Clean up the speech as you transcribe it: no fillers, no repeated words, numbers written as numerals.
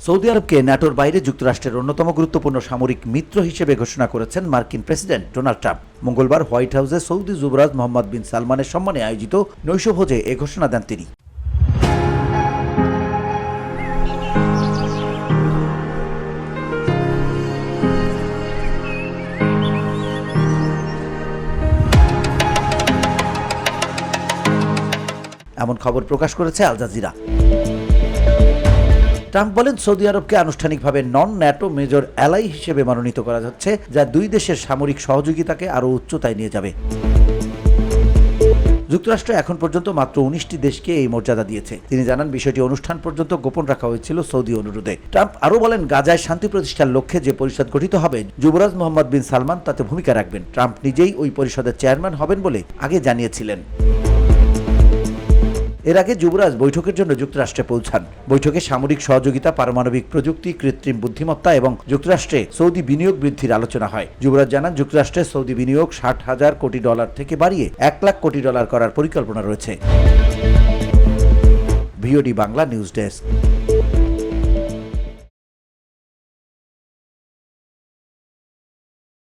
Saudi আরবকে ন্যাটোর বাইরে যুক্তরাষ্ট্রের অন্যতম গুরুত্বপূর্ণ সামরিক মিত্র হিসেবে ঘোষণা করেছেন মার্কিন প্রেসিডেন্ট ডোনাল্ড ট্রাম্প। মঙ্গলবার হোয়াইট হাউসে সৌদি যুবরাজ মোহাম্মদ বিন সালমানের সম্মানে আয়োজিত নৈশভোজে এ ঘোষণা দেন তিনি। এমন খবর প্রকাশ করেছে আল জাজিরা। ট্রাম্প বলেন, সৌদি আরবকে আনুষ্ঠানিকভাবে নন ন্যাটো মেজর অ্যালাই হিসেবে মনোনীত করা হচ্ছে, যা দুই দেশের সামরিক সহযোগিতাকে আরও উচ্চতায় নিয়ে যাবে। যুক্তরাষ্ট্র এখন পর্যন্ত মাত্র 19টি দেশকে এই মর্যাদা দিয়েছে। তিনি জানান, বিষয়টি অনুষ্ঠান পর্যন্ত গোপন রাখা হয়েছিল সৌদি অনুরোধে। ট্রাম্প আরও বলেন, গাজায় শান্তি প্রতিষ্ঠার লক্ষ্যে যে পরিষদ গঠিত হবে, যুবরাজ মোহাম্মদ বিন সালমান তাতে ভূমিকা রাখবেন। ট্রাম্প নিজেই ওই পরিষদের চেয়ারম্যান হবেন বলে আগে জানিয়েছিলেন। এর আগে যুবরাজ বৈঠকের জন্য যুক্তরাষ্ট্রে পৌঁছান। বৈঠকে সামরিক সহযোগিতা, পারমাণবিক প্রযুক্তি, কৃত্রিম বুদ্ধিমত্তা এবং যুক্তরাষ্ট্রে সৌদি বিনিয়োগ বৃদ্ধির আলোচনা হয়। যুবরাজ জানান, যুক্তরাষ্ট্রে সৌদি বিনিয়োগ $60,000 কোটি থেকে বাড়িয়ে $1 লাখ কোটি করার পরিকল্পনা রয়েছে। VOD Bangla news desk.